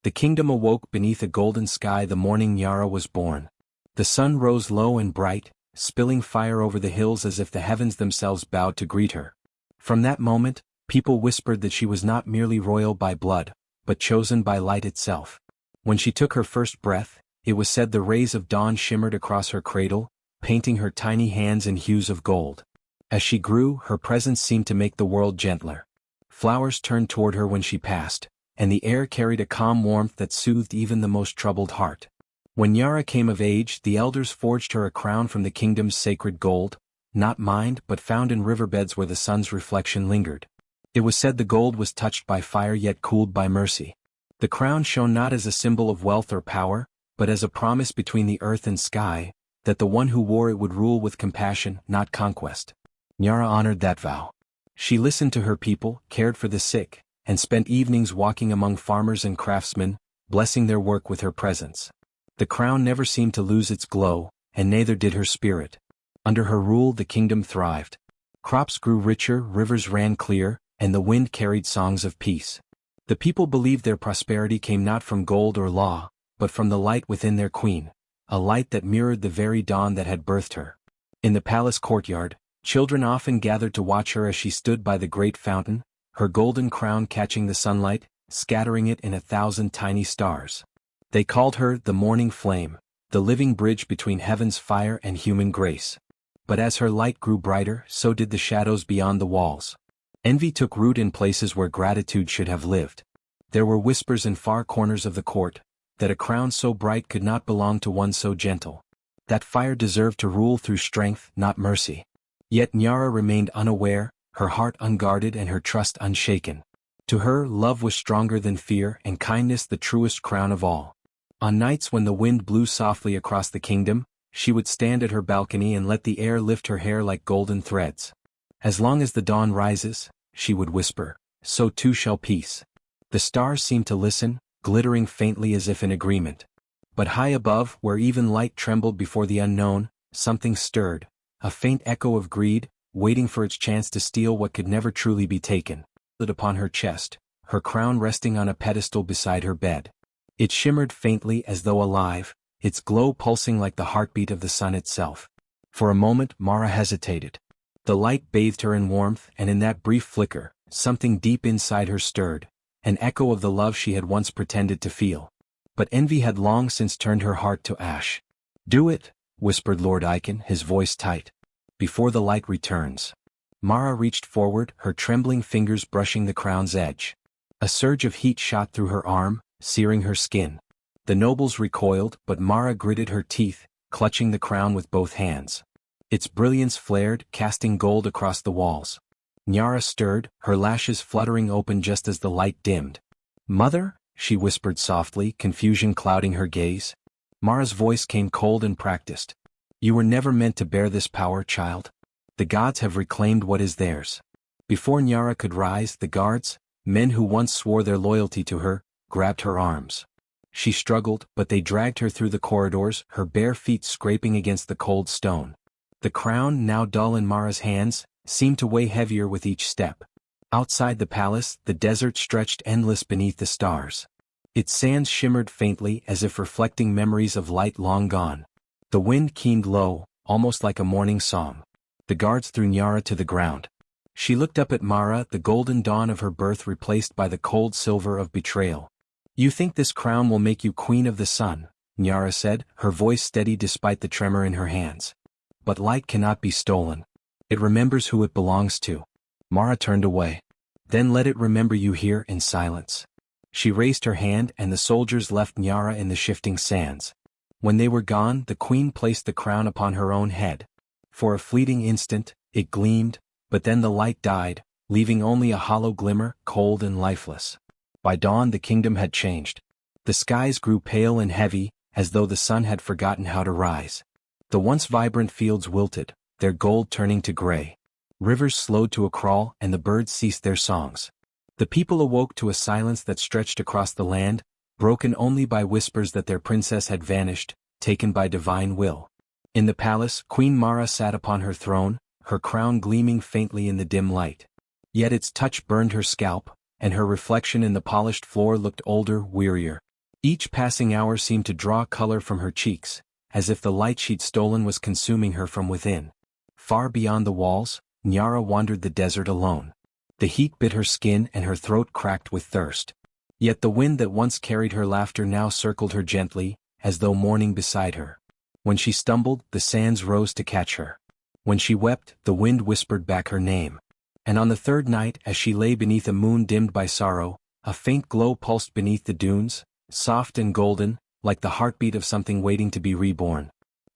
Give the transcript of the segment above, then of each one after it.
The kingdom awoke beneath a golden sky the morning Nyara was born. The sun rose low and bright, spilling fire over the hills as if the heavens themselves bowed to greet her. From that moment, people whispered that she was not merely royal by blood, but chosen by light itself. When she took her first breath, it was said the rays of dawn shimmered across her cradle, painting her tiny hands in hues of gold. As she grew, her presence seemed to make the world gentler. Flowers turned toward her when she passed, and the air carried a calm warmth that soothed even the most troubled heart. When Nyara came of age, the elders forged her a crown from the kingdom's sacred gold, not mined but found in riverbeds where the sun's reflection lingered. It was said the gold was touched by fire yet cooled by mercy. The crown shone not as a symbol of wealth or power, but as a promise between the earth and sky, that the one who wore it would rule with compassion, not conquest. Nyara honored that vow. She listened to her people, cared for the sick, and spent evenings walking among farmers and craftsmen, blessing their work with her presence. The crown never seemed to lose its glow, and neither did her spirit. Under her rule the kingdom thrived. Crops grew richer, rivers ran clear, and the wind carried songs of peace. The people believed their prosperity came not from gold or law, but from the light within their queen, a light that mirrored the very dawn that had birthed her. In the palace courtyard, children often gathered to watch her as she stood by the great fountain, her golden crown catching the sunlight, scattering it in 1,000 tiny stars. They called her the morning flame, the living bridge between heaven's fire and human grace. But as her light grew brighter, so did the shadows beyond the walls. Envy took root in places where gratitude should have lived. There were whispers in far corners of the court, that a crown so bright could not belong to one so gentle. That fire deserved to rule through strength, not mercy. Yet Nyara remained unaware, her heart unguarded and her trust unshaken. To her, love was stronger than fear and kindness the truest crown of all. On nights when the wind blew softly across the kingdom, she would stand at her balcony and let the air lift her hair like golden threads. As long as the dawn rises, she would whisper, so too shall peace. The stars seemed to listen, glittering faintly as if in agreement. But high above, where even light trembled before the unknown, something stirred, a faint echo of greed, waiting for its chance to steal what could never truly be taken. Lit upon her chest, her crown resting on a pedestal beside her bed. It shimmered faintly as though alive, its glow pulsing like the heartbeat of the sun itself. For a moment Mara hesitated. The light bathed her in warmth, and in that brief flicker, something deep inside her stirred, an echo of the love she had once pretended to feel. But envy had long since turned her heart to ash. "Do it," whispered Lord Icon, his voice tight. "Before the light returns." Mara reached forward, her trembling fingers brushing the crown's edge. A surge of heat shot through her arm, searing her skin. The nobles recoiled, but Mara gritted her teeth, clutching the crown with both hands. Its brilliance flared, casting gold across the walls. Nyara stirred, her lashes fluttering open just as the light dimmed. "Mother?" she whispered softly, confusion clouding her gaze. Mara's voice came cold and practiced. "You were never meant to bear this power, child. The gods have reclaimed what is theirs." Before Nyara could rise, the guards, men who once swore their loyalty to her, grabbed her arms. She struggled, but they dragged her through the corridors, her bare feet scraping against the cold stone. The crown, now dull in Mara's hands, seemed to weigh heavier with each step. Outside the palace, the desert stretched endless beneath the stars. Its sands shimmered faintly as if reflecting memories of light long gone. The wind keened low, almost like a morning song. The guards threw Nyara to the ground. She looked up at Mara, the golden dawn of her birth replaced by the cold silver of betrayal. "You think this crown will make you queen of the sun," Nyara said, her voice steady despite the tremor in her hands. "But light cannot be stolen. It remembers who it belongs to." Mara turned away. "Then let it remember you here in silence." She raised her hand and the soldiers left Nyara in the shifting sands. When they were gone, the queen placed the crown upon her own head. For a fleeting instant, it gleamed, but then the light died, leaving only a hollow glimmer, cold and lifeless. By dawn the kingdom had changed. The skies grew pale and heavy, as though the sun had forgotten how to rise. The once vibrant fields wilted, their gold turning to gray. Rivers slowed to a crawl and the birds ceased their songs. The people awoke to a silence that stretched across the land, broken only by whispers that their princess had vanished, taken by divine will. In the palace, Queen Mara sat upon her throne, her crown gleaming faintly in the dim light. Yet its touch burned her scalp, and her reflection in the polished floor looked older, wearier. Each passing hour seemed to draw color from her cheeks, as if the light she'd stolen was consuming her from within. Far beyond the walls, Nyara wandered the desert alone. The heat bit her skin and her throat cracked with thirst. Yet the wind that once carried her laughter now circled her gently, as though mourning beside her. When she stumbled, the sands rose to catch her. When she wept, the wind whispered back her name. And on the third night, as she lay beneath a moon dimmed by sorrow, a faint glow pulsed beneath the dunes, soft and golden, like the heartbeat of something waiting to be reborn.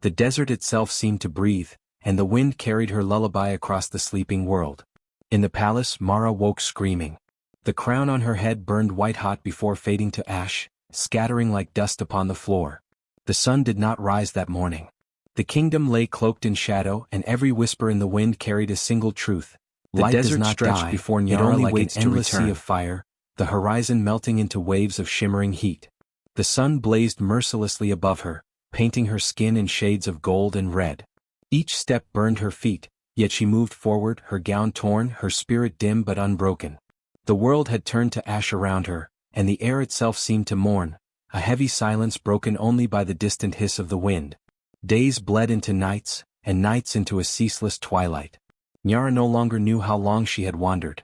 The desert itself seemed to breathe, and the wind carried her lullaby across the sleeping world. In the palace, Mara woke screaming. The crown on her head burned white-hot before fading to ash, scattering like dust upon the floor. The sun did not rise that morning. The kingdom lay cloaked in shadow, and every whisper in the wind carried a single truth. The Light desert does not stretched die, before it Nyara only like waits an to endless return. sea of fire, the horizon melting into waves of shimmering heat. The sun blazed mercilessly above her, painting her skin in shades of gold and red. Each step burned her feet, yet she moved forward, her gown torn, her spirit dim but unbroken. The world had turned to ash around her, and the air itself seemed to mourn, a heavy silence broken only by the distant hiss of the wind. Days bled into nights, and nights into a ceaseless twilight. Nyara no longer knew how long she had wandered.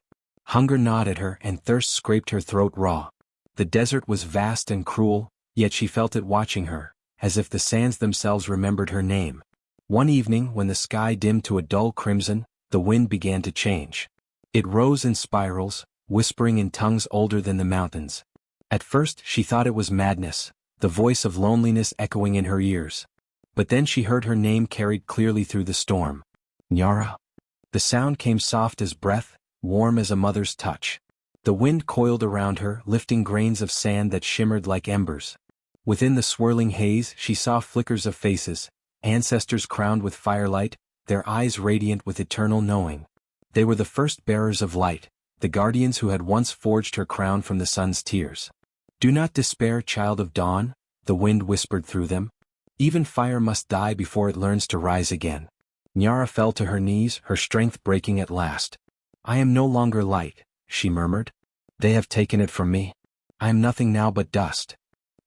Hunger gnawed at her and thirst scraped her throat raw. The desert was vast and cruel, yet she felt it watching her, as if the sands themselves remembered her name. One evening, when the sky dimmed to a dull crimson, the wind began to change. It rose in spirals, whispering in tongues older than the mountains. At first she thought it was madness, the voice of loneliness echoing in her ears. But then she heard her name carried clearly through the storm. Nyara. The sound came soft as breath, warm as a mother's touch. The wind coiled around her, lifting grains of sand that shimmered like embers. Within the swirling haze she saw flickers of faces, ancestors crowned with firelight, their eyes radiant with eternal knowing. They were the first bearers of light, the guardians who had once forged her crown from the sun's tears. "Do not despair, child of dawn," the wind whispered through them. "Even fire must die before it learns to rise again." Nyara fell to her knees, her strength breaking at last. "I am no longer light," she murmured. "They have taken it from me. I am nothing now but dust."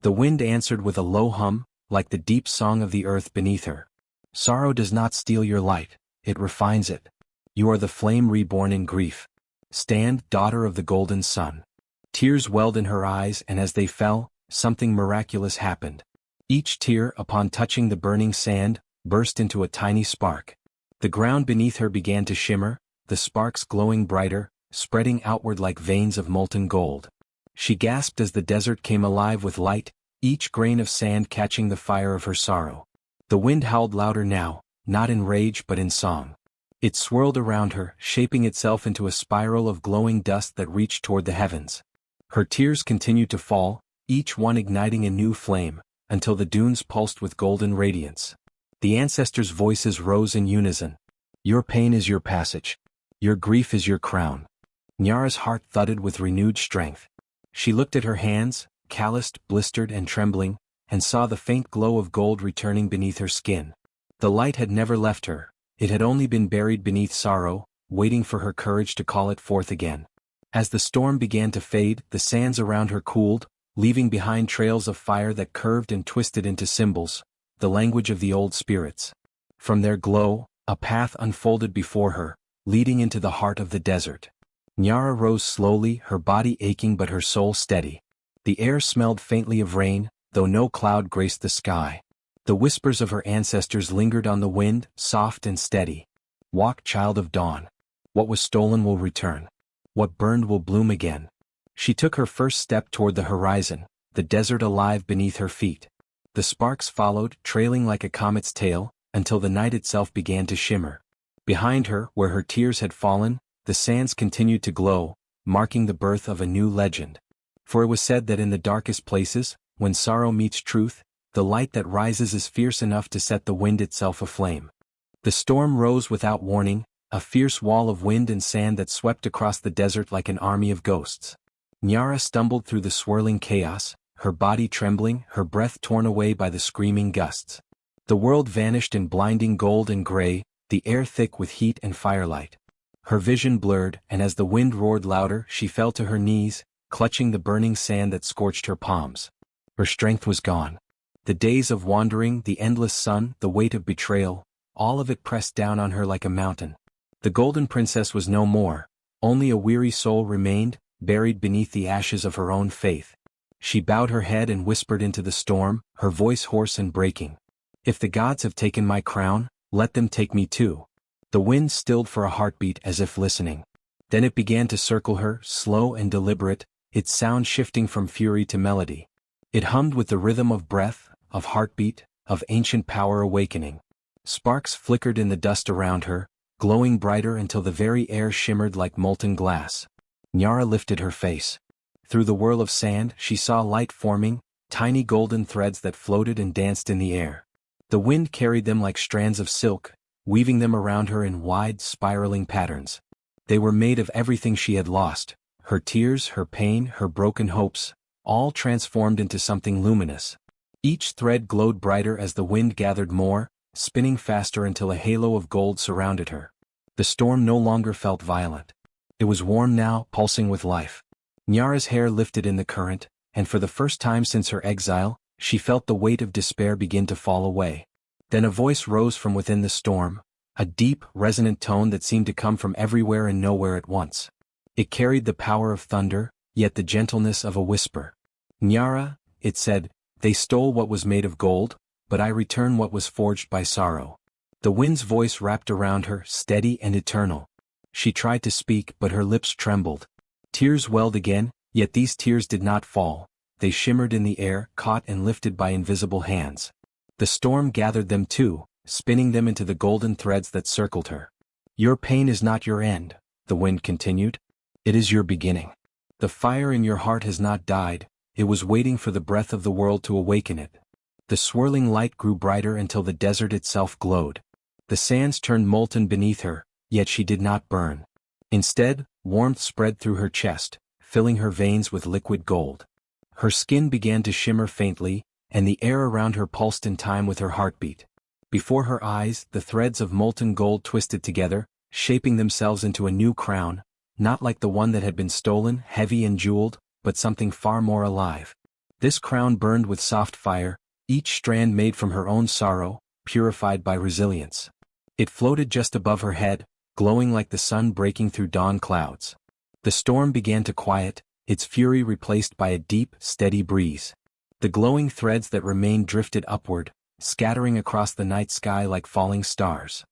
The wind answered with a low hum, like the deep song of the earth beneath her. "Sorrow does not steal your light, it refines it. You are the flame reborn in grief. Stand, daughter of the golden sun." Tears welled in her eyes, and as they fell, something miraculous happened. Each tear, upon touching the burning sand, burst into a tiny spark. The ground beneath her began to shimmer, the sparks glowing brighter, spreading outward like veins of molten gold. She gasped as the desert came alive with light, each grain of sand catching the fire of her sorrow. The wind howled louder now, not in rage but in song. It swirled around her, shaping itself into a spiral of glowing dust that reached toward the heavens. Her tears continued to fall, each one igniting a new flame, until the dunes pulsed with golden radiance. The ancestors' voices rose in unison. "Your pain is your passage. Your grief is your crown." Nyara's heart thudded with renewed strength. She looked at her hands, calloused, blistered and trembling, and saw the faint glow of gold returning beneath her skin. The light had never left her, it had only been buried beneath sorrow, waiting for her courage to call it forth again. As the storm began to fade, the sands around her cooled, leaving behind trails of fire that curved and twisted into symbols, the language of the old spirits. From their glow, a path unfolded before her, leading into the heart of the desert. Nyara rose slowly, her body aching but her soul steady. The air smelled faintly of rain, though no cloud graced the sky. The whispers of her ancestors lingered on the wind, soft and steady. "Walk, child of dawn. What was stolen will return. What burned will bloom again." She took her first step toward the horizon, the desert alive beneath her feet. The sparks followed, trailing like a comet's tail, until the night itself began to shimmer. Behind her, where her tears had fallen, the sands continued to glow, marking the birth of a new legend. For it was said that in the darkest places, when sorrow meets truth, the light that rises is fierce enough to set the wind itself aflame. The storm rose without warning, a fierce wall of wind and sand that swept across the desert like an army of ghosts. Nyara stumbled through the swirling chaos, her body trembling, her breath torn away by the screaming gusts. The world vanished in blinding gold and gray, the air thick with heat and firelight. Her vision blurred, and as the wind roared louder, she fell to her knees, clutching the burning sand that scorched her palms. Her strength was gone. The days of wandering, the endless sun, the weight of betrayal, all of it pressed down on her like a mountain. The Golden Princess was no more, only a weary soul remained, buried beneath the ashes of her own faith. She bowed her head and whispered into the storm, her voice hoarse and breaking. "If the gods have taken my crown, let them take me too." The wind stilled for a heartbeat as if listening. Then it began to circle her, slow and deliberate, its sound shifting from fury to melody. It hummed with the rhythm of breath, of heartbeat, of ancient power awakening. Sparks flickered in the dust around her, glowing brighter until the very air shimmered like molten glass. Nyara lifted her face. Through the whirl of sand, she saw light forming, tiny golden threads that floated and danced in the air. The wind carried them like strands of silk, weaving them around her in wide, spiraling patterns. They were made of everything she had lost, her tears, her pain, her broken hopes, all transformed into something luminous. Each thread glowed brighter as the wind gathered more, spinning faster until a halo of gold surrounded her. The storm no longer felt violent. It was warm now, pulsing with life. Nyara's hair lifted in the current, and for the first time since her exile, she felt the weight of despair begin to fall away. Then a voice rose from within the storm, a deep, resonant tone that seemed to come from everywhere and nowhere at once. It carried the power of thunder, yet the gentleness of a whisper. "Nyara," it said, "they stole what was made of gold, but I return what was forged by sorrow." The wind's voice wrapped around her, steady and eternal. She tried to speak, but her lips trembled. Tears welled again, yet these tears did not fall. They shimmered in the air, caught and lifted by invisible hands. The storm gathered them too, spinning them into the golden threads that circled her. "Your pain is not your end," the wind continued. "It is your beginning. The fire in your heart has not died, it was waiting for the breath of the world to awaken it." The swirling light grew brighter until the desert itself glowed. The sands turned molten beneath her, yet she did not burn. Instead, warmth spread through her chest, filling her veins with liquid gold. Her skin began to shimmer faintly, and the air around her pulsed in time with her heartbeat. Before her eyes, the threads of molten gold twisted together, shaping themselves into a new crown, not like the one that had been stolen, heavy and jeweled, but something far more alive. This crown burned with soft fire, each strand made from her own sorrow, purified by resilience. It floated just above her head, glowing like the sun breaking through dawn clouds. The storm began to quiet, its fury replaced by a deep, steady breeze. The glowing threads that remained drifted upward, scattering across the night sky like falling stars.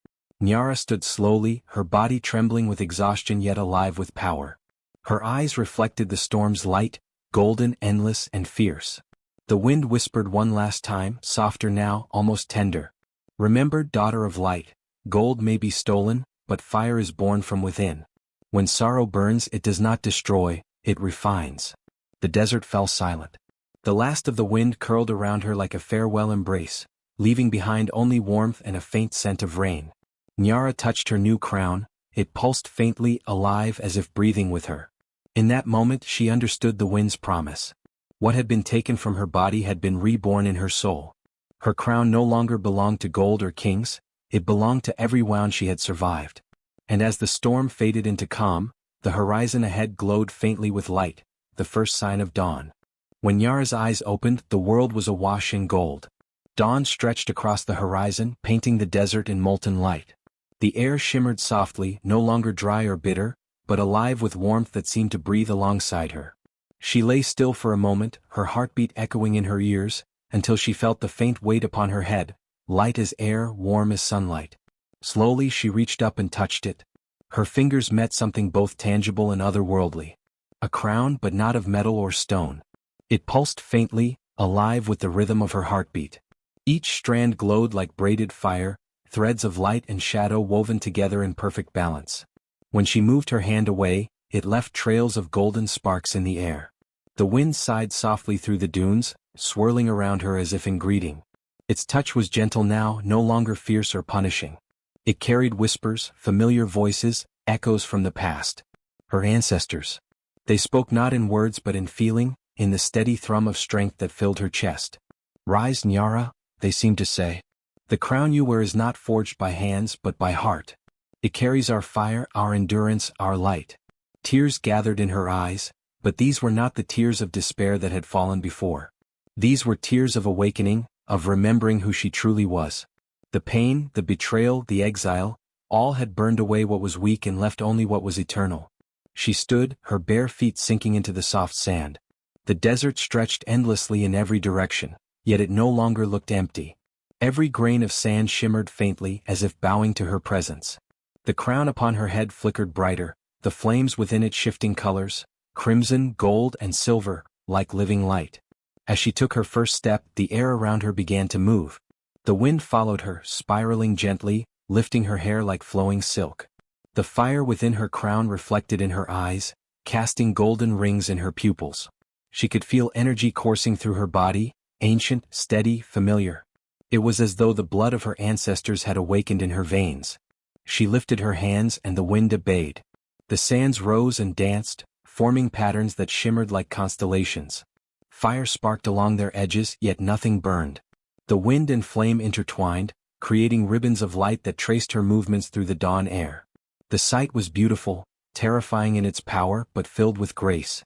Nyara stood slowly, her body trembling with exhaustion yet alive with power. Her eyes reflected the storm's light, golden, endless, and fierce. The wind whispered one last time, softer now, almost tender. "Remember, daughter of light, gold may be stolen, but fire is born from within. When sorrow burns, it does not destroy, it refines." The desert fell silent. The last of the wind curled around her like a farewell embrace, leaving behind only warmth and a faint scent of rain. Nyara touched her new crown, it pulsed faintly, alive as if breathing with her. In that moment she understood the wind's promise. What had been taken from her body had been reborn in her soul. Her crown no longer belonged to gold or kings, it belonged to every wound she had survived. And as the storm faded into calm, the horizon ahead glowed faintly with light, the first sign of dawn. When Nyara's eyes opened, the world was awash in gold. Dawn stretched across the horizon, painting the desert in molten light. The air shimmered softly, no longer dry or bitter, but alive with warmth that seemed to breathe alongside her. She lay still for a moment, her heartbeat echoing in her ears, until she felt the faint weight upon her head, light as air, warm as sunlight. Slowly she reached up and touched it. Her fingers met something both tangible and otherworldly. A crown, but not of metal or stone. It pulsed faintly, alive with the rhythm of her heartbeat. Each strand glowed like braided fire, threads of light and shadow woven together in perfect balance. When she moved her hand away, it left trails of golden sparks in the air. The wind sighed softly through the dunes, swirling around her as if in greeting. Its touch was gentle now, no longer fierce or punishing. It carried whispers, familiar voices, echoes from the past. Her ancestors. They spoke not in words but in feeling, in the steady thrum of strength that filled her chest. "Rise, Nyara," they seemed to say. "The crown you wear is not forged by hands but by heart. It carries our fire, our endurance, our light." Tears gathered in her eyes, but these were not the tears of despair that had fallen before. These were tears of awakening, of remembering who she truly was. The pain, the betrayal, the exile, all had burned away what was weak and left only what was eternal. She stood, her bare feet sinking into the soft sand. The desert stretched endlessly in every direction, yet it no longer looked empty. Every grain of sand shimmered faintly as if bowing to her presence. The crown upon her head flickered brighter, the flames within it shifting colors, crimson, gold, and silver, like living light. As she took her first step, the air around her began to move. The wind followed her, spiraling gently, lifting her hair like flowing silk. The fire within her crown reflected in her eyes, casting golden rings in her pupils. She could feel energy coursing through her body, ancient, steady, familiar. It was as though the blood of her ancestors had awakened in her veins. She lifted her hands and the wind obeyed. The sands rose and danced, forming patterns that shimmered like constellations. Fire sparked along their edges, yet nothing burned. The wind and flame intertwined, creating ribbons of light that traced her movements through the dawn air. The sight was beautiful, terrifying in its power but filled with grace.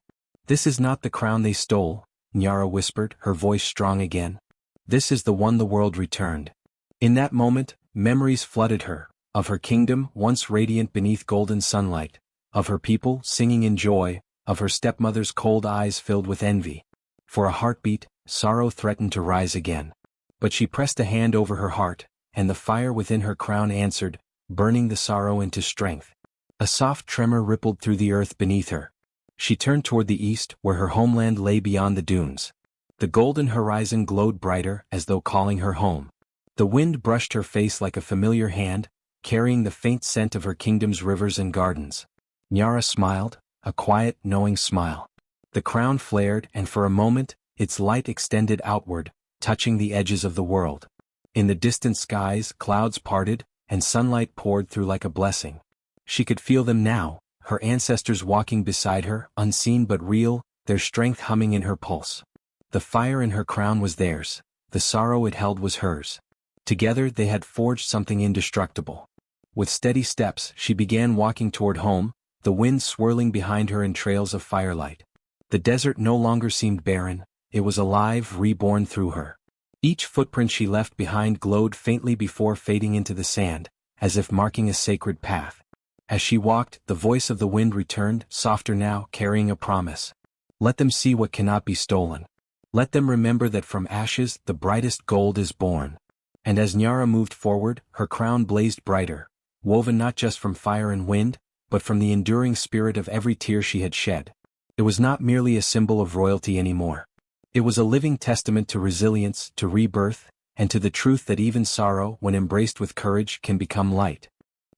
"This is not the crown they stole," Nyara whispered, her voice strong again. "This is the one the world returned." In that moment, memories flooded her, of her kingdom once radiant beneath golden sunlight, of her people singing in joy, of her stepmother's cold eyes filled with envy. For a heartbeat, sorrow threatened to rise again. But she pressed a hand over her heart, and the fire within her crown answered, burning the sorrow into strength. A soft tremor rippled through the earth beneath her. She turned toward the east, where her homeland lay beyond the dunes. The golden horizon glowed brighter, as though calling her home. The wind brushed her face like a familiar hand, carrying the faint scent of her kingdom's rivers and gardens. Nyara smiled, a quiet, knowing smile. The crown flared, and for a moment, its light extended outward, touching the edges of the world. In the distant skies, clouds parted, and sunlight poured through like a blessing. She could feel them now, her ancestors walking beside her, unseen but real, their strength humming in her pulse. The fire in her crown was theirs, the sorrow it held was hers. Together they had forged something indestructible. With steady steps, she began walking toward home, the wind swirling behind her in trails of firelight. The desert no longer seemed barren, it was alive, reborn through her. Each footprint she left behind glowed faintly before fading into the sand, as if marking a sacred path. As she walked, the voice of the wind returned, softer now, carrying a promise. Let them see what cannot be stolen. Let them remember that from ashes the brightest gold is born. And as Nyara moved forward, her crown blazed brighter, woven not just from fire and wind, but from the enduring spirit of every tear she had shed. It was not merely a symbol of royalty anymore. It was a living testament to resilience, to rebirth, and to the truth that even sorrow, when embraced with courage, can become light.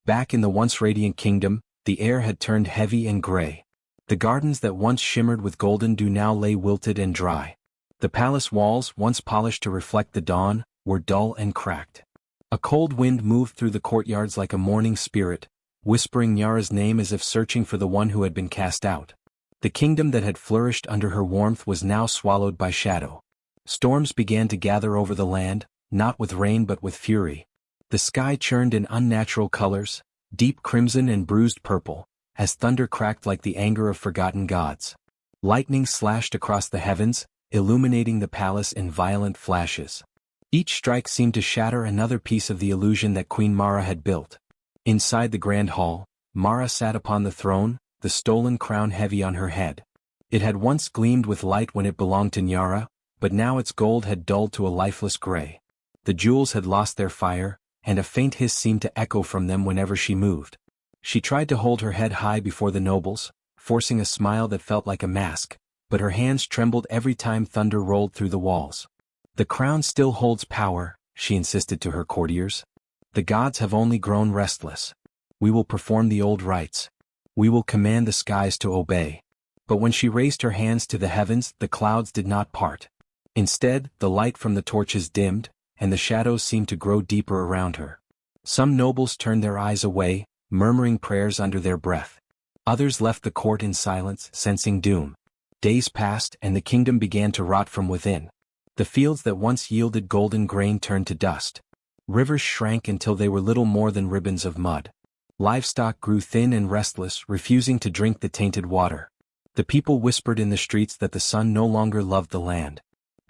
Back in the once radiant kingdom, the air had turned heavy and gray. The gardens that once shimmered with golden dew now lay wilted and dry. The palace walls, once polished to reflect the dawn, were dull and cracked. A cold wind moved through the courtyards like a mourning spirit, whispering Nyara's name as if searching for the one who had been cast out. The kingdom that had flourished under her warmth was now swallowed by shadow. Storms began to gather over the land, not with rain but with fury. The sky churned in unnatural colors, deep crimson and bruised purple, as thunder cracked like the anger of forgotten gods. Lightning slashed across the heavens, illuminating the palace in violent flashes. Each strike seemed to shatter another piece of the illusion that Queen Mara had built. Inside the grand hall, Mara sat upon the throne, the stolen crown heavy on her head. It had once gleamed with light when it belonged to Nyara, but now its gold had dulled to a lifeless gray. The jewels had lost their fire, and a faint hiss seemed to echo from them whenever she moved. She tried to hold her head high before the nobles, forcing a smile that felt like a mask, but her hands trembled every time thunder rolled through the walls. "The crown still holds power," she insisted to her courtiers. "The gods have only grown restless. We will perform the old rites. We will command the skies to obey." But when she raised her hands to the heavens, the clouds did not part. Instead, the light from the torches dimmed, and the shadows seemed to grow deeper around her. Some nobles turned their eyes away, murmuring prayers under their breath. Others left the court in silence, sensing doom. Days passed, and the kingdom began to rot from within. The fields that once yielded golden grain turned to dust. Rivers shrank until they were little more than ribbons of mud. Livestock grew thin and restless, refusing to drink the tainted water. The people whispered in the streets that the sun no longer loved the land.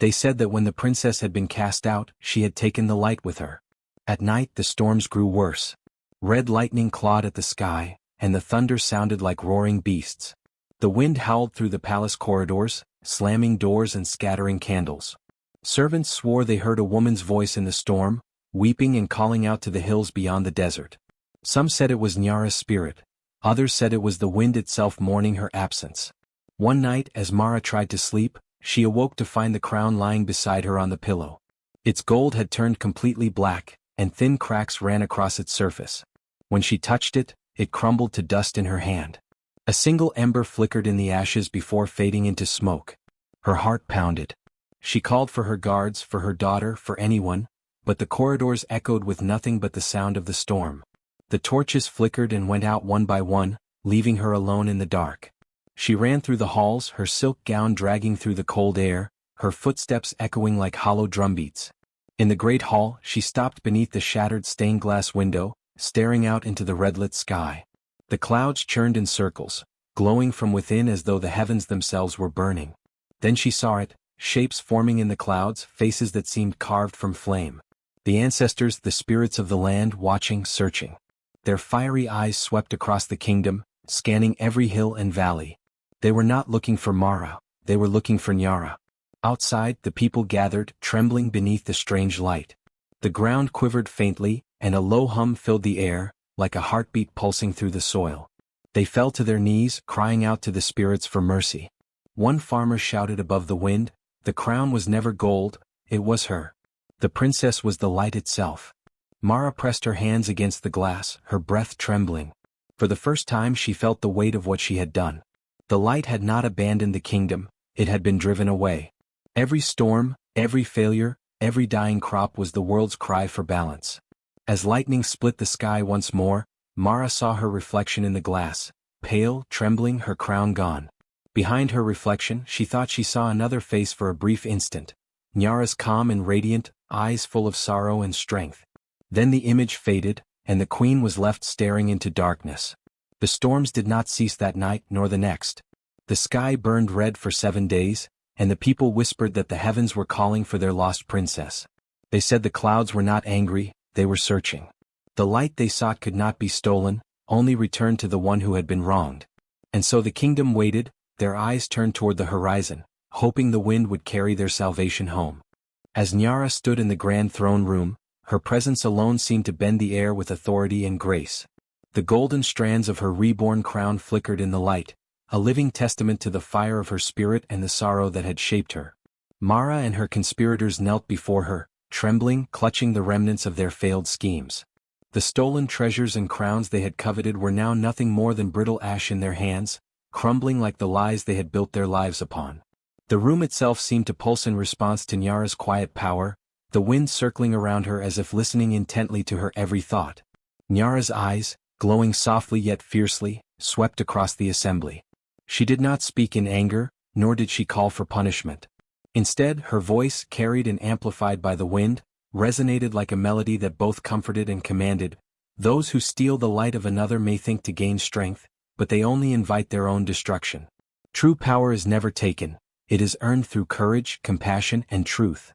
They said that when the princess had been cast out, she had taken the light with her. At night the storms grew worse. Red lightning clawed at the sky, and the thunder sounded like roaring beasts. The wind howled through the palace corridors, slamming doors and scattering candles. Servants swore they heard a woman's voice in the storm, weeping and calling out to the hills beyond the desert. Some said it was Nyara's spirit. Others said it was the wind itself mourning her absence. One night, as Mara tried to sleep, she awoke to find the crown lying beside her on the pillow. Its gold had turned completely black, and thin cracks ran across its surface. When she touched it, it crumbled to dust in her hand. A single ember flickered in the ashes before fading into smoke. Her heart pounded. She called for her guards, for her daughter, for anyone, but the corridors echoed with nothing but the sound of the storm. The torches flickered and went out one by one, leaving her alone in the dark. She ran through the halls, her silk gown dragging through the cold air, her footsteps echoing like hollow drumbeats. In the great hall, she stopped beneath the shattered stained-glass window, staring out into the red-lit sky. The clouds churned in circles, glowing from within as though the heavens themselves were burning. Then she saw it, shapes forming in the clouds, faces that seemed carved from flame. The ancestors, the spirits of the land, watching, searching. Their fiery eyes swept across the kingdom, scanning every hill and valley. They were not looking for Mara, they were looking for Nyara. Outside, the people gathered, trembling beneath the strange light. The ground quivered faintly, and a low hum filled the air, like a heartbeat pulsing through the soil. They fell to their knees, crying out to the spirits for mercy. One farmer shouted above the wind, "The crown was never gold, it was her. The princess was the light itself." Mara pressed her hands against the glass, her breath trembling. For the first time she felt the weight of what she had done. The light had not abandoned the kingdom, it had been driven away. Every storm, every failure, every dying crop was the world's cry for balance. As lightning split the sky once more, Mara saw her reflection in the glass, pale, trembling, her crown gone. Behind her reflection, she thought she saw another face for a brief instant. Nyara's calm and radiant, eyes full of sorrow and strength. Then the image faded, and the queen was left staring into darkness. The storms did not cease that night nor the next. The sky burned red for 7 days, and the people whispered that the heavens were calling for their lost princess. They said the clouds were not angry, they were searching. The light they sought could not be stolen, only returned to the one who had been wronged. And so the kingdom waited, their eyes turned toward the horizon, hoping the wind would carry their salvation home. As Nyara stood in the grand throne room, her presence alone seemed to bend the air with authority and grace. The golden strands of her reborn crown flickered in the light, a living testament to the fire of her spirit and the sorrow that had shaped her. Mara and her conspirators knelt before her, trembling, clutching the remnants of their failed schemes. The stolen treasures and crowns they had coveted were now nothing more than brittle ash in their hands, crumbling like the lies they had built their lives upon. The room itself seemed to pulse in response to Nyara's quiet power, the wind circling around her as if listening intently to her every thought. Nyara's eyes, glowing softly yet fiercely, swept across the assembly. She did not speak in anger, nor did she call for punishment. Instead, her voice, carried and amplified by the wind, resonated like a melody that both comforted and commanded. Those who steal the light of another may think to gain strength, but they only invite their own destruction. True power is never taken, it is earned through courage, compassion, and truth.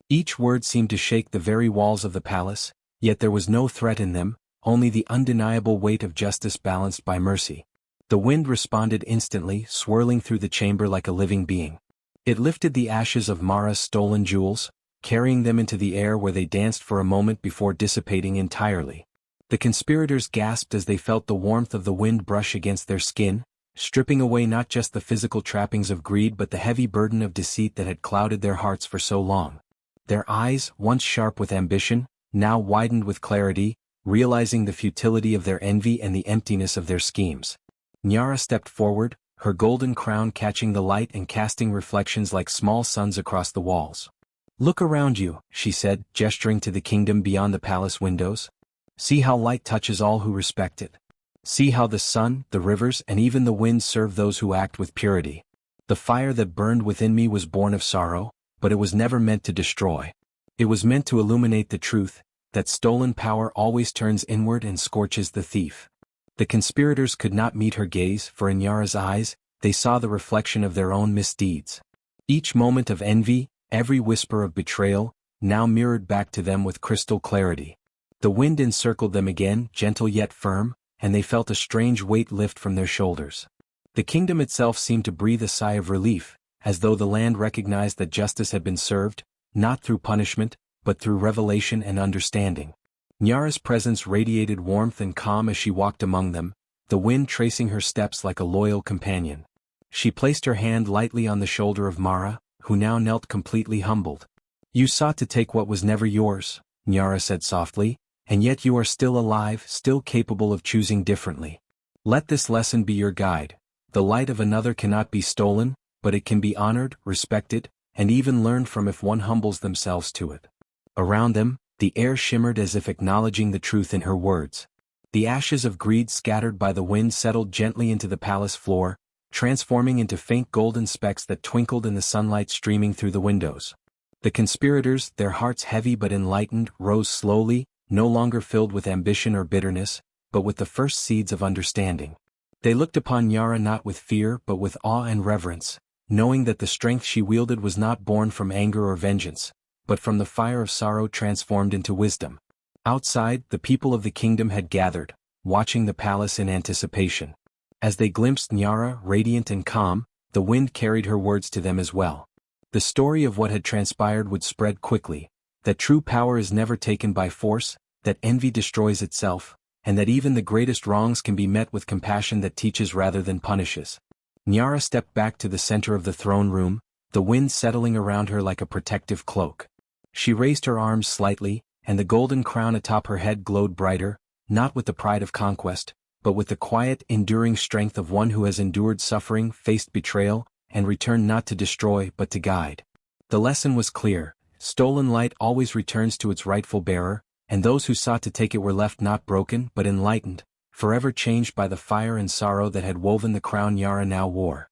Each word seemed to shake the very walls of the palace, yet there was no threat in them, only the undeniable weight of justice balanced by mercy. The wind responded instantly, swirling through the chamber like a living being. It lifted the ashes of Mara's stolen jewels, carrying them into the air where they danced for a moment before dissipating entirely. The conspirators gasped as they felt the warmth of the wind brush against their skin, stripping away not just the physical trappings of greed but the heavy burden of deceit that had clouded their hearts for so long. Their eyes, once sharp with ambition, now widened with clarity, realizing the futility of their envy and the emptiness of their schemes. Nyara stepped forward, her golden crown catching the light and casting reflections like small suns across the walls. "Look around you," she said, gesturing to the kingdom beyond the palace windows. "See how light touches all who respect it. See how the sun, the rivers, and even the wind serve those who act with purity. The fire that burned within me was born of sorrow, but it was never meant to destroy. It was meant to illuminate the truth, that stolen power always turns inward and scorches the thief." The conspirators could not meet her gaze, for in Nyara's eyes, they saw the reflection of their own misdeeds. Each moment of envy, every whisper of betrayal, now mirrored back to them with crystal clarity. The wind encircled them again, gentle yet firm, and they felt a strange weight lift from their shoulders. The kingdom itself seemed to breathe a sigh of relief, as though the land recognized that justice had been served, not through punishment, but through revelation and understanding. Nyara's presence radiated warmth and calm as she walked among them, the wind tracing her steps like a loyal companion. She placed her hand lightly on the shoulder of Mara, who now knelt completely humbled. "You sought to take what was never yours," Nyara said softly, "and yet you are still alive, still capable of choosing differently. Let this lesson be your guide. The light of another cannot be stolen, but it can be honored, respected, and even learned from if one humbles themselves to it." Around them, the air shimmered as if acknowledging the truth in her words. The ashes of greed scattered by the wind settled gently into the palace floor, transforming into faint golden specks that twinkled in the sunlight streaming through the windows. The conspirators, their hearts heavy but enlightened, rose slowly, no longer filled with ambition or bitterness, but with the first seeds of understanding. They looked upon Nyara not with fear but with awe and reverence, knowing that the strength she wielded was not born from anger or vengeance, but from the fire of sorrow transformed into wisdom. Outside, the people of the kingdom had gathered, watching the palace in anticipation. As they glimpsed Nyara, radiant and calm, the wind carried her words to them as well. The story of what had transpired would spread quickly, that true power is never taken by force, that envy destroys itself, and that even the greatest wrongs can be met with compassion that teaches rather than punishes. Nyara stepped back to the center of the throne room, the wind settling around her like a protective cloak. She raised her arms slightly, and the golden crown atop her head glowed brighter, not with the pride of conquest, but with the quiet, enduring strength of one who has endured suffering, faced betrayal, and returned not to destroy but to guide. The lesson was clear: stolen light always returns to its rightful bearer, and those who sought to take it were left not broken but enlightened, forever changed by the fire and sorrow that had woven the crown Nyara now wore.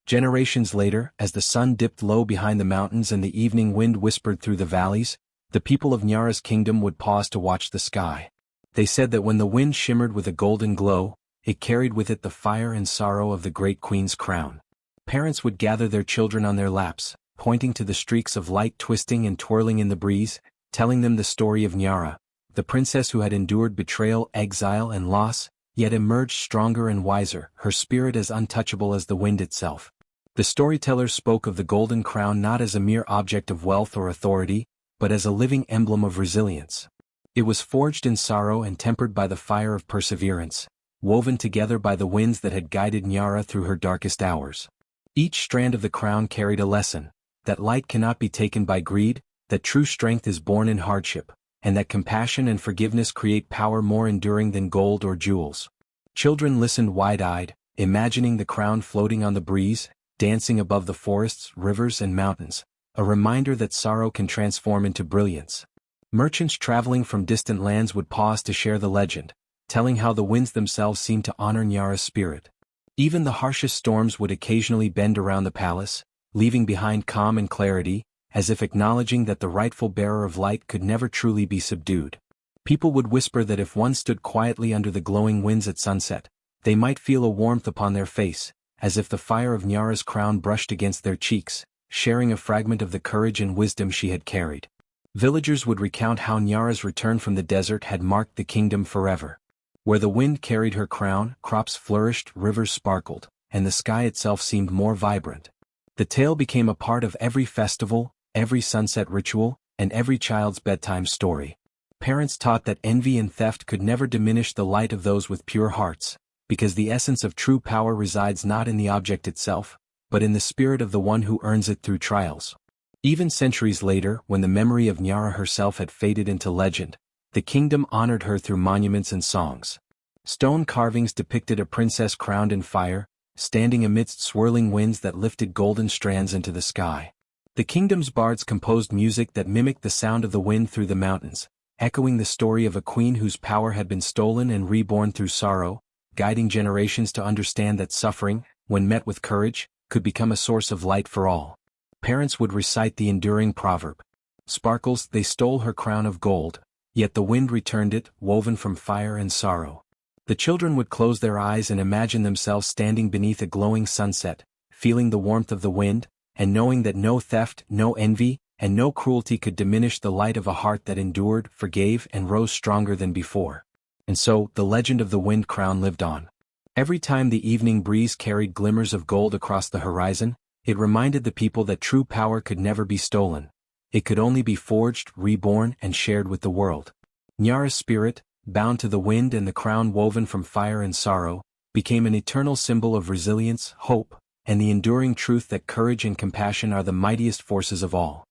Generations later, as the sun dipped low behind the mountains and the evening wind whispered through the valleys, the people of Nyara's kingdom would pause to watch the sky. They said that when the wind shimmered with a golden glow, it carried with it the fire and sorrow of the great queen's crown. Parents would gather their children on their laps, pointing to the streaks of light twisting and twirling in the breeze, telling them the story of Nyara, the princess who had endured betrayal, exile and loss, yet emerged stronger and wiser, her spirit as untouchable as the wind itself. The storytellers spoke of the golden crown not as a mere object of wealth or authority, but as a living emblem of resilience. It was forged in sorrow and tempered by the fire of perseverance, woven together by the winds that had guided Nyara through her darkest hours. Each strand of the crown carried a lesson: that light cannot be taken by greed, that true strength is born in hardship, and that compassion and forgiveness create power more enduring than gold or jewels. Children listened wide-eyed, imagining the crown floating on the breeze, dancing above the forests, rivers and mountains, a reminder that sorrow can transform into brilliance. Merchants traveling from distant lands would pause to share the legend, telling how the winds themselves seemed to honor Nyara's spirit. Even the harshest storms would occasionally bend around the palace, leaving behind calm and clarity, as if acknowledging that the rightful bearer of light could never truly be subdued. People would whisper that if one stood quietly under the glowing winds at sunset, they might feel a warmth upon their face, as if the fire of Nyara's crown brushed against their cheeks, sharing a fragment of the courage and wisdom she had carried. Villagers would recount how Nyara's return from the desert had marked the kingdom forever. Where the wind carried her crown, crops flourished, rivers sparkled, and the sky itself seemed more vibrant. The tale became a part of every festival, every sunset ritual, and every child's bedtime story. Parents taught that envy and theft could never diminish the light of those with pure hearts, because the essence of true power resides not in the object itself, but in the spirit of the one who earns it through trials. Even centuries later, when the memory of Nyara herself had faded into legend, the kingdom honored her through monuments and songs. Stone carvings depicted a princess crowned in fire, standing amidst swirling winds that lifted golden strands into the sky. The kingdom's bards composed music that mimicked the sound of the wind through the mountains, echoing the story of a queen whose power had been stolen and reborn through sorrow, guiding generations to understand that suffering, when met with courage, could become a source of light for all. Parents would recite the enduring proverb, "Sparkles, they stole her crown of gold, yet the wind returned it, woven from fire and sorrow." The children would close their eyes and imagine themselves standing beneath a glowing sunset, feeling the warmth of the wind, and knowing that no theft, no envy, and no cruelty could diminish the light of a heart that endured, forgave, and rose stronger than before. And so, the legend of the wind crown lived on. Every time the evening breeze carried glimmers of gold across the horizon, it reminded the people that true power could never be stolen. It could only be forged, reborn, and shared with the world. Nyara's spirit, bound to the wind and the crown woven from fire and sorrow, became an eternal symbol of resilience, hope, and the enduring truth that courage and compassion are the mightiest forces of all.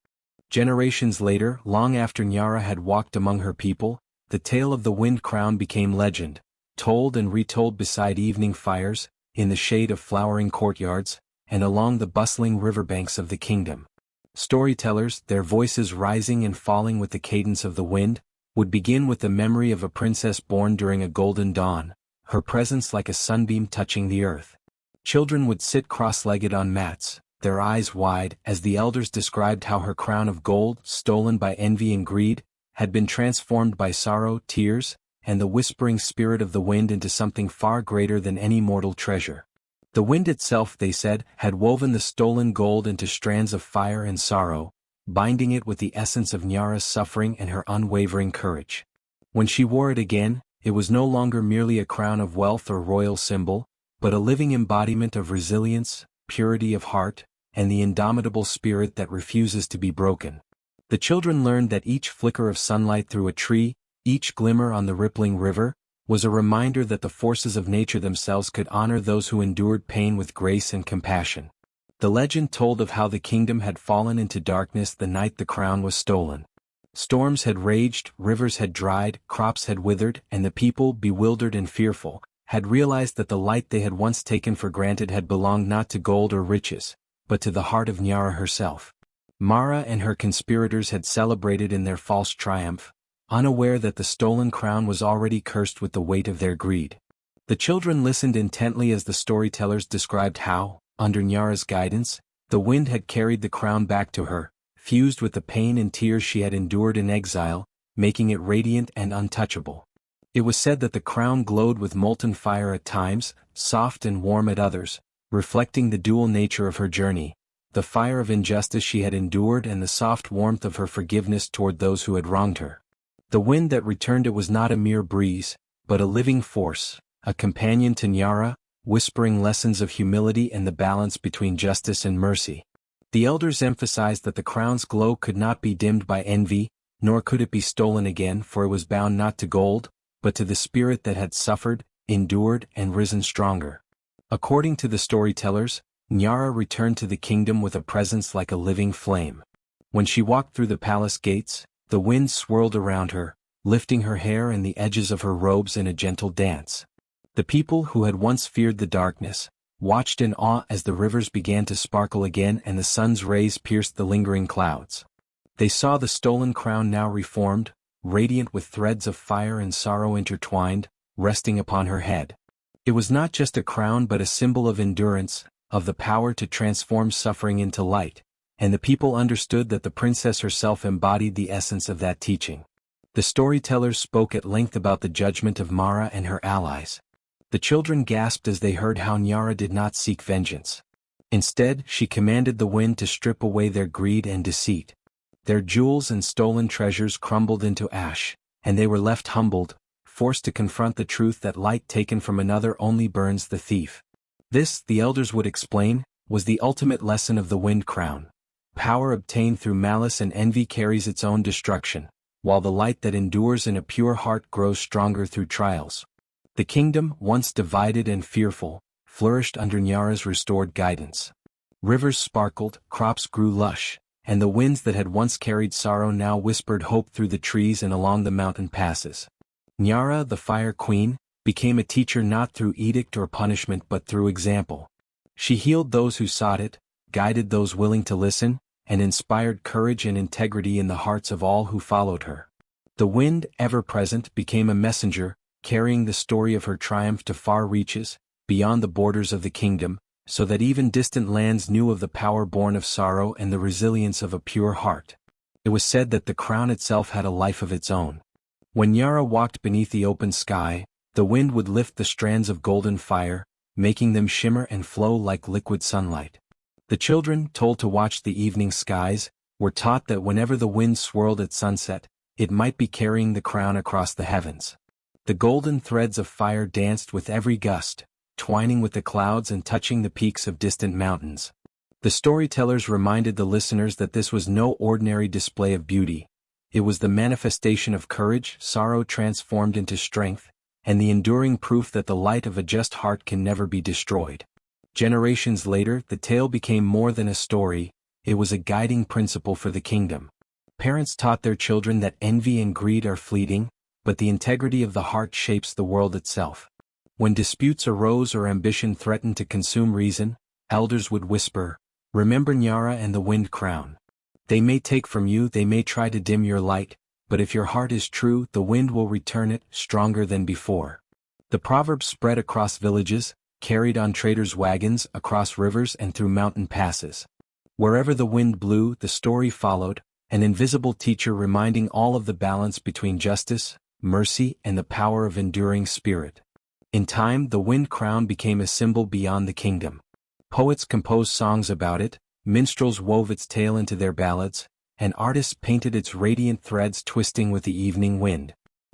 Generations later, long after Nyara had walked among her people, the tale of the wind crown became legend, told and retold beside evening fires, in the shade of flowering courtyards, and along the bustling riverbanks of the kingdom. Storytellers, their voices rising and falling with the cadence of the wind, would begin with the memory of a princess born during a golden dawn, her presence like a sunbeam touching the earth. Children would sit cross-legged on mats, their eyes wide, as the elders described how her crown of gold, stolen by envy and greed, had been transformed by sorrow, tears, and the whispering spirit of the wind into something far greater than any mortal treasure. The wind itself, they said, had woven the stolen gold into strands of fire and sorrow, binding it with the essence of Nyara's suffering and her unwavering courage. When she wore it again, it was no longer merely a crown of wealth or royal symbol, but a living embodiment of resilience, purity of heart, and the indomitable spirit that refuses to be broken. The children learned that each flicker of sunlight through a tree, each glimmer on the rippling river, was a reminder that the forces of nature themselves could honor those who endured pain with grace and compassion. The legend told of how the kingdom had fallen into darkness the night the crown was stolen. Storms had raged, rivers had dried, crops had withered, and the people, bewildered and fearful, had realized that the light they had once taken for granted had belonged not to gold or riches, but to the heart of Nyara herself. Mara and her conspirators had celebrated in their false triumph, unaware that the stolen crown was already cursed with the weight of their greed. The children listened intently as the storytellers described how, under Nyara's guidance, the wind had carried the crown back to her, fused with the pain and tears she had endured in exile, making it radiant and untouchable. It was said that the crown glowed with molten fire at times, soft and warm at others, reflecting the dual nature of her journey, the fire of injustice she had endured and the soft warmth of her forgiveness toward those who had wronged her. The wind that returned it was not a mere breeze, but a living force, a companion to Nyara, whispering lessons of humility and the balance between justice and mercy. The elders emphasized that the crown's glow could not be dimmed by envy, nor could it be stolen again, for it was bound not to gold, but to the spirit that had suffered, endured, and risen stronger. According to the storytellers, Nyara returned to the kingdom with a presence like a living flame. When she walked through the palace gates, the wind swirled around her, lifting her hair and the edges of her robes in a gentle dance. The people who had once feared the darkness, watched in awe as the rivers began to sparkle again and the sun's rays pierced the lingering clouds. They saw the stolen crown now reformed, radiant with threads of fire and sorrow intertwined, resting upon her head. It was not just a crown but a symbol of endurance, of the power to transform suffering into light, and the people understood that the princess herself embodied the essence of that teaching. The storytellers spoke at length about the judgment of Mara and her allies. The children gasped as they heard how Nyara did not seek vengeance. Instead, she commanded the wind to strip away their greed and deceit. Their jewels and stolen treasures crumbled into ash, and they were left humbled, forced to confront the truth that light taken from another only burns the thief. This, the elders would explain, was the ultimate lesson of the wind crown. Power obtained through malice and envy carries its own destruction, while the light that endures in a pure heart grows stronger through trials. The kingdom, once divided and fearful, flourished under Nyara's restored guidance. Rivers sparkled, crops grew lush, and the winds that had once carried sorrow now whispered hope through the trees and along the mountain passes. Nyara, the Fire Queen, became a teacher not through edict or punishment but through example. She healed those who sought it, guided those willing to listen, and inspired courage and integrity in the hearts of all who followed her. The wind, ever present, became a messenger, carrying the story of her triumph to far reaches, beyond the borders of the kingdom, so that even distant lands knew of the power born of sorrow and the resilience of a pure heart. It was said that the crown itself had a life of its own. When Nyara walked beneath the open sky, the wind would lift the strands of golden fire, making them shimmer and flow like liquid sunlight. The children, told to watch the evening skies, were taught that whenever the wind swirled at sunset, it might be carrying the crown across the heavens. The golden threads of fire danced with every gust, twining with the clouds and touching the peaks of distant mountains. The storytellers reminded the listeners that this was no ordinary display of beauty. It was the manifestation of courage, sorrow transformed into strength, and the enduring proof that the light of a just heart can never be destroyed. Generations later, the tale became more than a story, it was a guiding principle for the kingdom. Parents taught their children that envy and greed are fleeting, but the integrity of the heart shapes the world itself. When disputes arose or ambition threatened to consume reason, elders would whisper, "Remember Nyara and the wind crown. They may take from you, they may try to dim your light, but if your heart is true, the wind will return it, stronger than before." The proverb spread across villages, carried on traders' wagons, across rivers and through mountain passes. Wherever the wind blew, the story followed, an invisible teacher reminding all of the balance between justice, mercy, and the power of enduring spirit. In time, the wind crown became a symbol beyond the kingdom. Poets composed songs about it, minstrels wove its tale into their ballads, and artists painted its radiant threads twisting with the evening wind.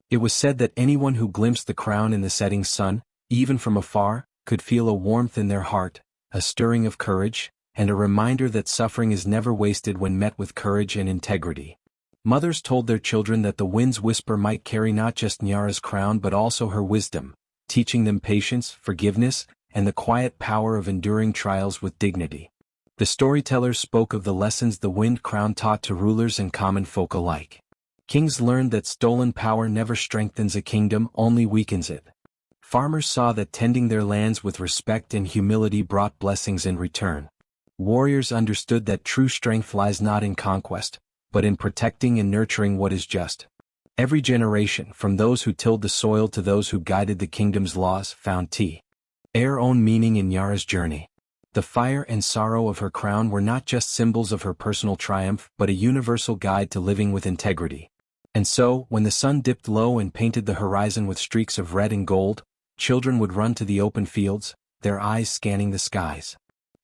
It was said that anyone who glimpsed the crown in the setting sun, even from afar, could feel a warmth in their heart, a stirring of courage, and a reminder that suffering is never wasted when met with courage and integrity. Mothers told their children that the wind's whisper might carry not just Nyara's crown but also her wisdom, teaching them patience, forgiveness, and the quiet power of enduring trials with dignity. The storytellers spoke of the lessons the wind crown taught to rulers and common folk alike. Kings learned that stolen power never strengthens a kingdom, only weakens it. Farmers saw that tending their lands with respect and humility brought blessings in return. Warriors understood that true strength lies not in conquest, but in protecting and nurturing what is just. Every generation, from those who tilled the soil to those who guided the kingdom's laws, found their own meaning in Nyara's journey. The fire and sorrow of her crown were not just symbols of her personal triumph but a universal guide to living with integrity. And so, when the sun dipped low and painted the horizon with streaks of red and gold, children would run to the open fields, their eyes scanning the skies.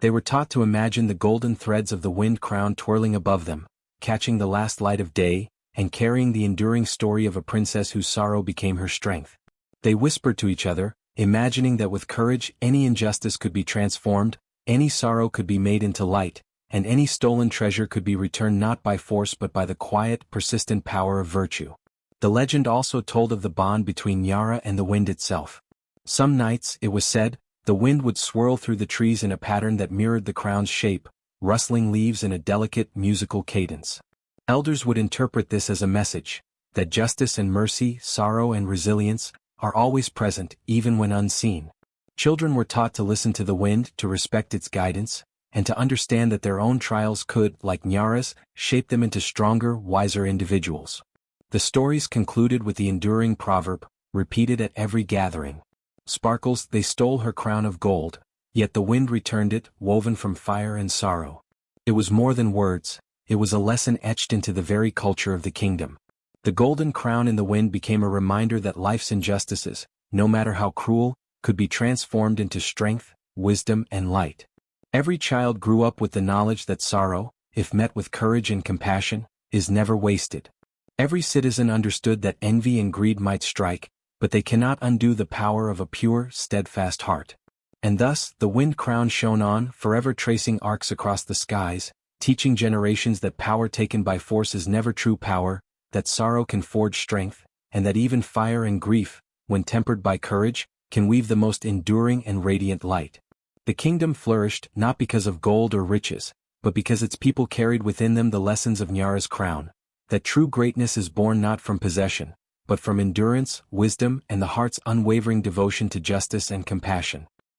They were taught to imagine the golden threads of the wind crown twirling above them, catching the last light of day, and carrying the enduring story of a princess whose sorrow became her strength. They whispered to each other, imagining that with courage any injustice could be transformed, any sorrow could be made into light, and any stolen treasure could be returned not by force but by the quiet, persistent power of virtue. The legend also told of the bond between Nyara and the wind itself. Some nights, it was said, the wind would swirl through the trees in a pattern that mirrored the crown's shape, rustling leaves in a delicate, musical cadence. Elders would interpret this as a message, that justice and mercy, sorrow and resilience, are always present, even when unseen. Children were taught to listen to the wind, to respect its guidance, and to understand that their own trials could, like Nyara's, shape them into stronger, wiser individuals. The stories concluded with the enduring proverb, repeated at every gathering. Sparkles, they stole her crown of gold, yet the wind returned it, woven from fire and sorrow. It was more than words, it was a lesson etched into the very culture of the kingdom. The golden crown in the wind became a reminder that life's injustices, no matter how cruel, could be transformed into strength, wisdom, and light. Every child grew up with the knowledge that sorrow, if met with courage and compassion, is never wasted. Every citizen understood that envy and greed might strike, but they cannot undo the power of a pure, steadfast heart. And thus, the wind crown shone on, forever tracing arcs across the skies, teaching generations that power taken by force is never true power, that sorrow can forge strength, and that even fire and grief, when tempered by courage, can weave the most enduring and radiant light. The kingdom flourished not because of gold or riches, but because its people carried within them the lessons of Nyara's crown, that true greatness is born not from possession, but from endurance, wisdom, and the heart's unwavering devotion to justice and compassion.